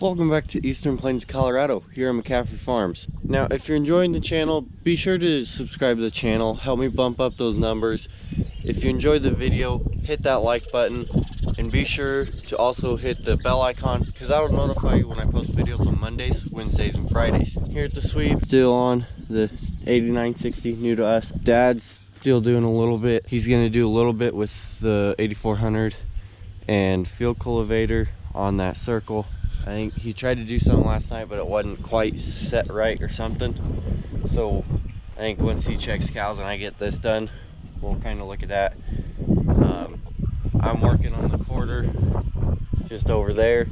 Welcome back to Eastern Plains, Colorado, here on McCaffrey Farms. Now, if you're enjoying the channel, be sure to subscribe to the channel, help me bump up those numbers. If you enjoyed the video, hit that like button, and be sure to also hit the bell icon, because that will notify you when I post videos on Mondays, Wednesdays, and Fridays. Here at the sweep, still on the 8960, new to us. Dad's still doing a little bit. He's going to do a little bit with the 8400 and field cultivator on that circle. I think he tried to do something last night, but it wasn't quite set right or something. So I think once he checks cows and I get this done, we'll kind of look at that. I'm working on the quarter just over there.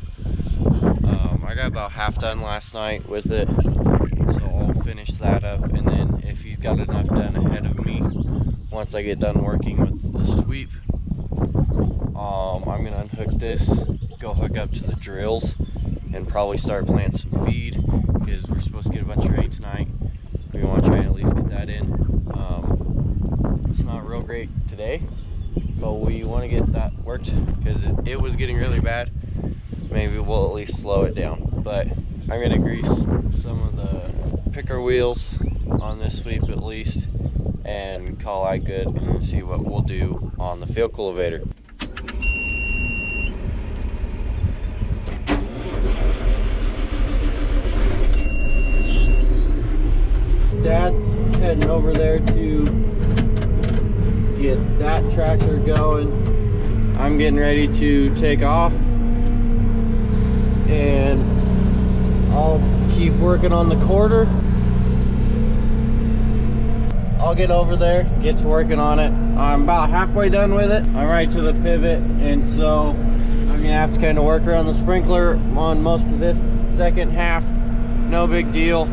I got about half done last night with it, so I'll finish that up. And then if he's got enough done ahead of me, once I get done working with the sweep, I'm gonna unhook this, go hook up to the drills, and probably start planting some feed, because we're supposed to get a bunch of rain tonight. We want to try and at least get that in. It's not real great today, but we want to get that worked because it was getting really bad. Maybe we'll at least slow it down. But I'm going to grease some of the picker wheels on this sweep at least and call that good, and see what we'll do on the field cultivator. Dad's heading over there to get that tractor going. I'm getting ready to take off, and I'll keep working on the quarter. I'll get over there, get to working on it. I'm about halfway done with it. I'm right to the pivot, and so I'm gonna have to kind of work around the sprinkler on most of this second half. No big deal.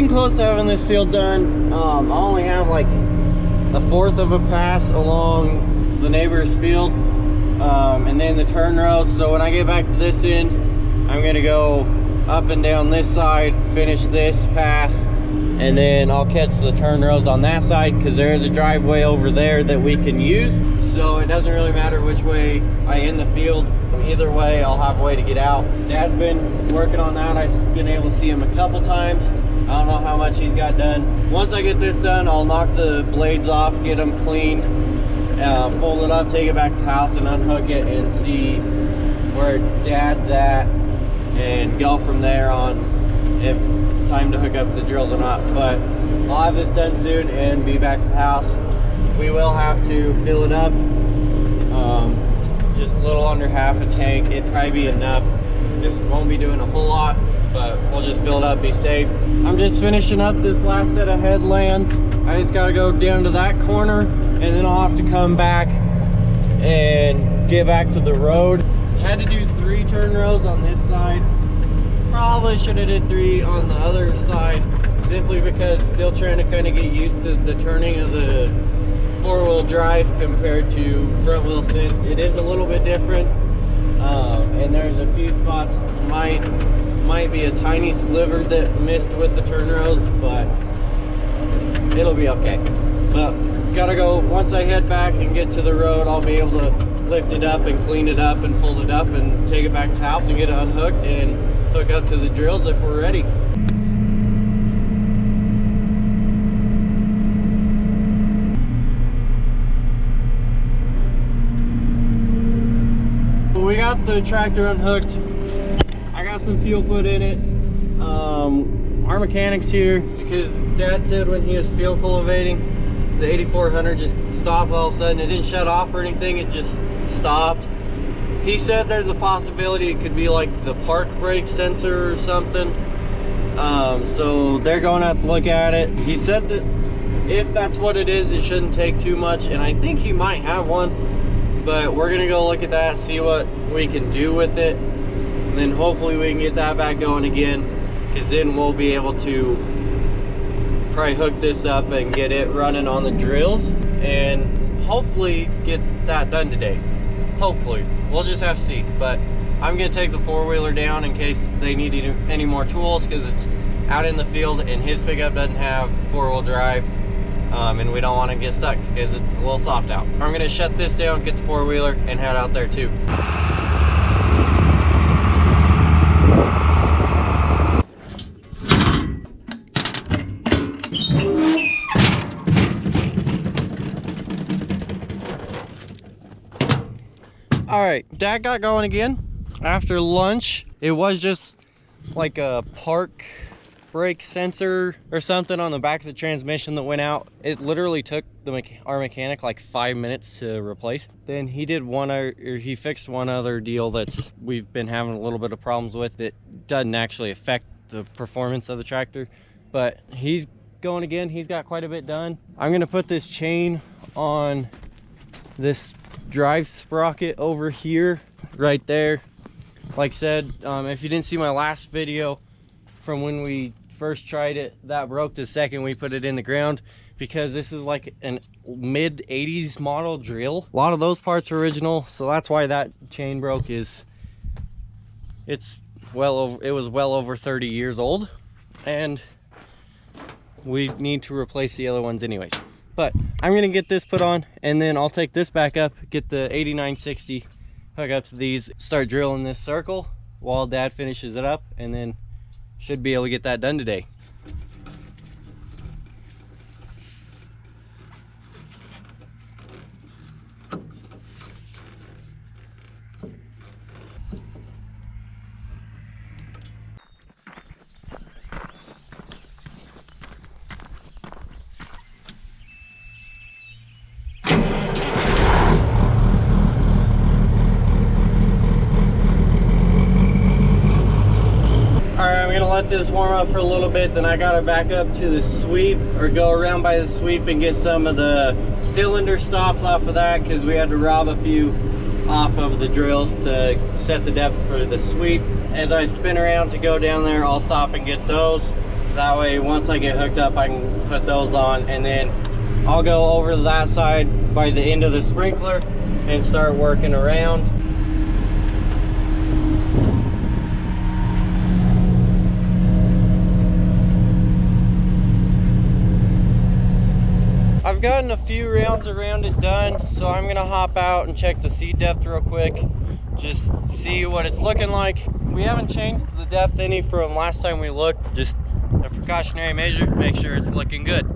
Close to having this field done. I only have like a fourth of a pass along the neighbor's field, and then the turn rows. So when I get back to this end, I'm gonna go up and down this side, finish this pass, and then I'll catch the turn rows on that side, because there is a driveway over there that we can use. So it doesn't really matter which way I end the field. Either way, I'll have a way to get out. Dad's been working on that. I've been able to see him a couple times. I don't know how much he's got done. Once I get this done, I'll knock the blades off, get them cleaned, fold it up, take it back to the house and unhook it, and see where Dad's at, and go from there on if time to hook up the drills or not. But I'll have this done soon and be back at the house. We will have to fill it up, just a little under half a tank. It'd probably be enough. Just won't be doing a whole lot, but we'll just fill it up, be safe. I'm just finishing up this last set of headlands. I just gotta go down to that corner, and then I'll have to come back and get back to the road. Had to do 3 turn rows on this side. Probably should have did 3 on the other side, simply because still trying to kind of get used to the turning of the 4-wheel drive compared to front wheel assist. It is a little bit different, and there's a few spots might be a tiny sliver that missed with the turn rows, but it'll be okay. But gotta go, once I head back and get to the road, I'll be able to lift it up and clean it up and fold it up and take it back to the house and get it unhooked and hook up to the drills if we're ready. We got the tractor unhooked. I got some fuel put in it. Our mechanic's here because Dad said when he was field cultivating, the 8400 just stopped all of a sudden. It didn't shut off or anything, it just stopped. He said there's a possibility it could be like the park brake sensor or something. So they're going to have to look at it. He said that if that's what it is, it shouldn't take too much, and I think he might have one, but we're gonna go look at that, see what we can do with it, and then hopefully we can get that back going again, because then we'll be able to probably hook this up and get it running on the drills, and hopefully get that done today. Hopefully. We'll just have to see. But I'm gonna take the four-wheeler down in case they need any more tools, because it's out in the field and his pickup doesn't have four-wheel drive, and we don't want to get stuck because it's a little soft out. I'm gonna shut this down, get the four-wheeler, and head out there too. All right, Dad got going again after lunch. It was just like a park brake sensor or something on the back of the transmission that went out. It literally took our mechanic like 5 minutes to replace. Then he did he fixed one other deal that's we've been having a little bit of problems with. It doesn't actually affect the performance of the tractor, but he's going again. He's got quite a bit done. I'm gonna put this chain on this drive sprocket over here, right there. Like I said, if you didn't see my last video from when we first tried it, that broke the second we put it in the ground, because this is like an mid 80s model drill. A lot of those parts are original, so that's why that chain broke. It was well over 30 years old, and we need to replace the other ones anyways. But I'm gonna get this put on, and then I'll take this back up, get the 8960, hook up to these, start drilling this circle while Dad finishes it up, and then should be able to get that done today. Let this warm up for a little bit, then I gotta back up to the sweep, or go around by the sweep and get some of the cylinder stops off of that, because we had to rob a few off of the drills to set the depth for the sweep. As I spin around to go down there, I'll stop and get those, so that way once I get hooked up I can put those on, and then I'll go over to that side by the end of the sprinkler and start working around. I've gotten a few rounds around it done, so I'm gonna hop out and check the seed depth real quick, just see what it's looking like. We haven't changed the depth any from last time we looked, just a precautionary measure, make sure it's looking good.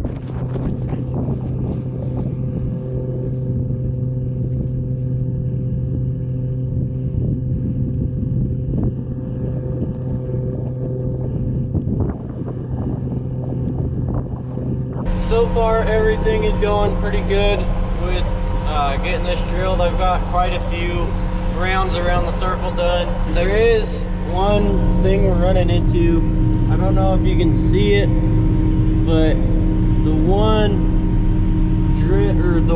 So far everything is going pretty good with getting this drilled. I've got quite a few rounds around the circle done. There is one thing we're running into. I don't know if you can see it, but the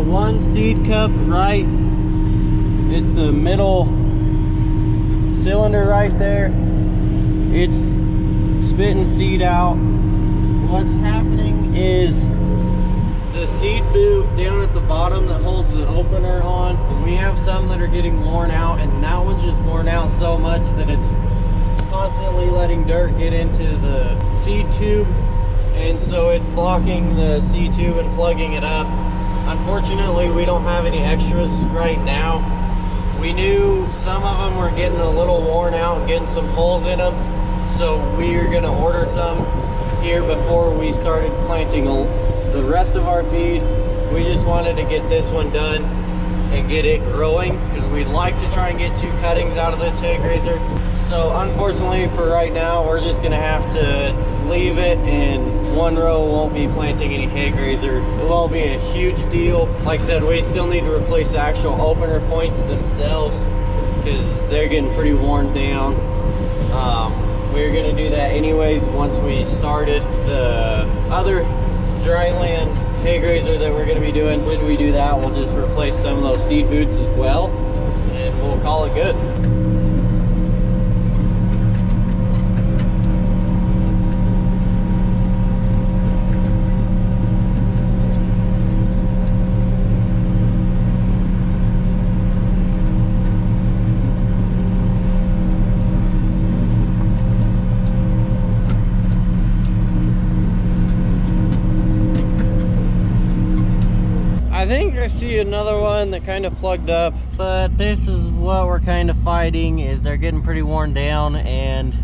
one seed cup right at the middle cylinder right there, it's spitting seed out. What's happening is the seed boot down at the bottom that holds the opener on, we have some that are getting worn out, and that one's just worn out so much that it's constantly letting dirt get into the seed tube, and so it's blocking the seed tube and plugging it up. Unfortunately, we don't have any extras right now. We knew some of them were getting a little worn out and getting some holes in them, so we are going to order some here before we started planting the rest of our feed. We just wanted to get this one done and get it growing, because we'd like to try and get 2 cuttings out of this hay grazer. So unfortunately for right now, we're just gonna have to leave it, and one row won't be planting any hay grazer. It won't be a huge deal. Like I said, we still need to replace the actual opener points themselves, because they're getting pretty worn down. We were gonna do that anyways once we started the other dry land hay grazer that we're gonna be doing. When we do that, we'll just replace some of those seed boots as well, and we'll call it good. I think I see another one that kind of plugged up, but this is what we're kind of fighting, is they're getting pretty worn down and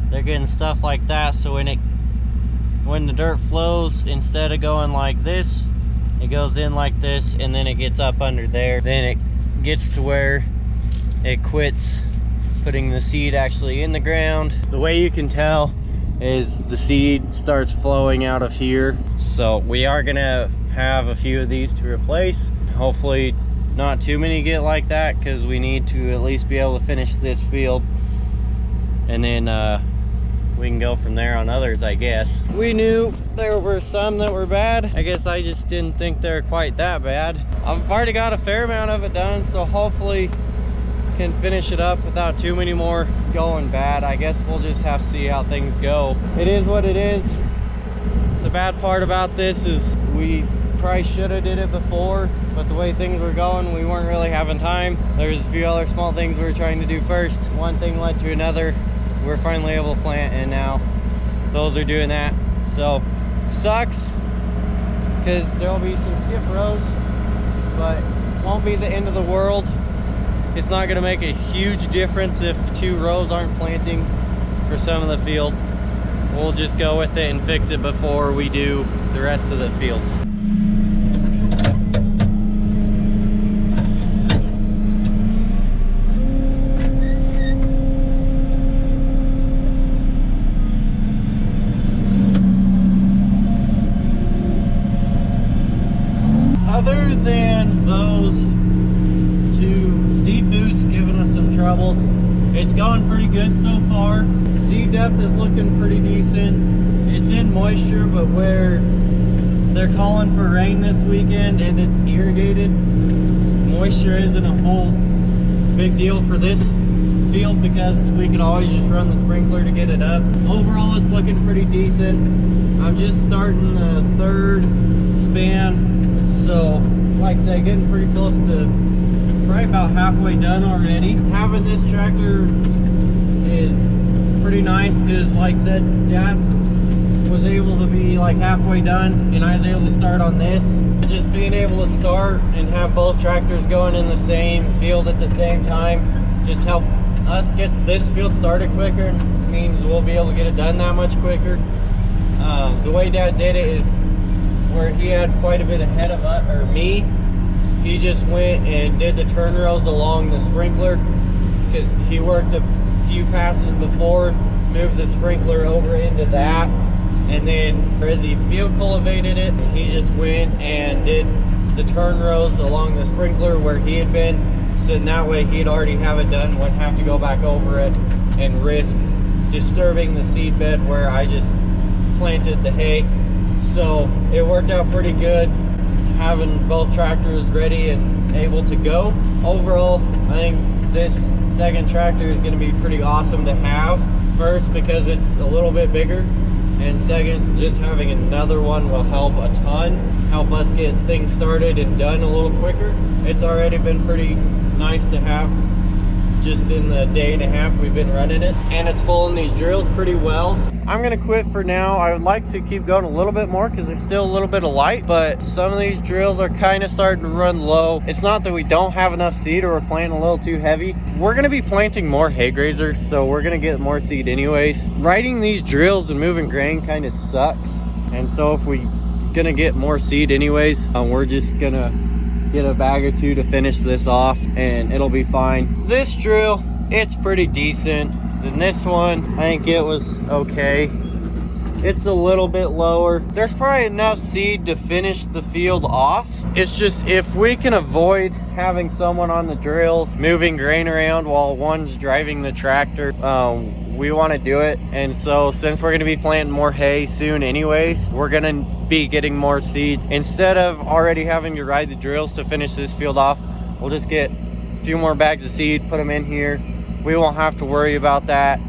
they're getting stuff like that. So when the dirt flows, instead of going like this, it goes in like this, and then it gets up under there. Then it gets to where it quits putting the seed actually in the ground. The way you can tell is the seed starts flowing out of here. So we are gonna have a few of these to replace. Hopefully not too many get like that, because we need to at least be able to finish this field, and then we can go from there on others, I guess. We knew there were some that were bad. I guess I just didn't think they were quite that bad. I've already got a fair amount of it done, so hopefully can finish it up without too many more going bad. I guess we'll just have to see how things go. It is what it is. The bad part about this is we probably should have did it before, but the way things were going, we weren't really having time. There's a few other small things we were trying to do first. One thing led to another. We're finally able to plant, and now those are doing that. So sucks, because there'll be some skip rows, but won't be the end of the world. It's not going to make a huge difference if 2 rows aren't planting for some of the field. We'll just go with it and fix it before we do the rest of the fields. Other than those 2 seed boots giving us some troubles, it's going pretty good so far. Seed depth is looking pretty decent. It's in moisture, but where they're calling for rain this weekend and it's irrigated, moisture isn't a whole big deal for this field, because we could always just run the sprinkler to get it up. Overall, it's looking pretty decent. I'm just starting the 3rd span, so like I said, getting pretty close to probably about halfway done already. Having this tractor is pretty nice, because like I said, Dad was able to be like halfway done and I was able to start on this. Just being able to start and have both tractors going in the same field at the same time just help us get this field started quicker. Means we'll be able to get it done that much quicker. The way Dad did it is where he had quite a bit ahead of us, or me. He just went and did the turn rows along the sprinkler, because he worked a few passes before, moved the sprinkler over into that, and then as he field cultivated it, he just went and did the turn rows along the sprinkler where he had been, so in that way he'd already have it done, wouldn't have to go back over it and risk disturbing the seed bed where I just planted the hay. So it worked out pretty good having both tractors ready and able to go. Overall, I think this second tractor is going to be pretty awesome to have. First, because it's a little bit bigger, and second, just having another one will help a ton, help us get things started and done a little quicker. It's already been pretty nice to have just in the day and a half we've been running it, and it's pulling these drills pretty well. I'm gonna quit for now. I would like to keep going a little bit more because there's still a little bit of light, but some of these drills are kind of starting to run low. It's not that we don't have enough seed or we're planting a little too heavy. We're gonna be planting more hay grazers, so we're gonna get more seed anyways. Riding these drills and moving grain kind of sucks, and so if we gonna get more seed anyways, we're just gonna get a bag or 2 to finish this off and it'll be fine. This drill, it's pretty decent. And this one, I think it was okay. It's a little bit lower. There's probably enough seed to finish the field off. It's just if we can avoid having someone on the drills moving grain around while one's driving the tractor, we want to do it. And so since we're going to be planting more hay soon anyways, we're going to be getting more seed. Instead of already having to ride the drills to finish this field off, we'll just get a few more bags of seed, put them in here. We won't have to worry about that,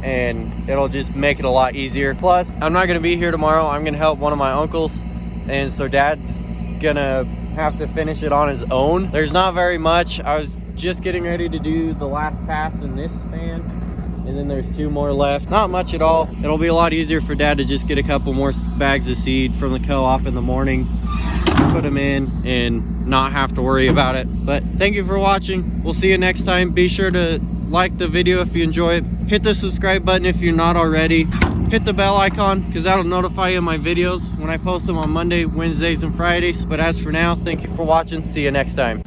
and it'll just make it a lot easier. Plus, I'm not going to be here tomorrow. I'm going to help one of my uncles, and so Dad's gonna have to finish it on his own. There's not very much. I was just getting ready to do the last pass in this span, and then there's 2 more left. Not much at all. It'll be a lot easier for Dad to just get a couple more bags of seed from the co-op in the morning, put them in, and not have to worry about it. But thank you for watching. We'll see you next time. Be sure to like the video if you enjoy it. Hit the subscribe button if you're not already. Hit the bell icon because that'll notify you of my videos when I post them on Monday, Wednesdays, and Fridays. But as for now, thank you for watching. See you next time.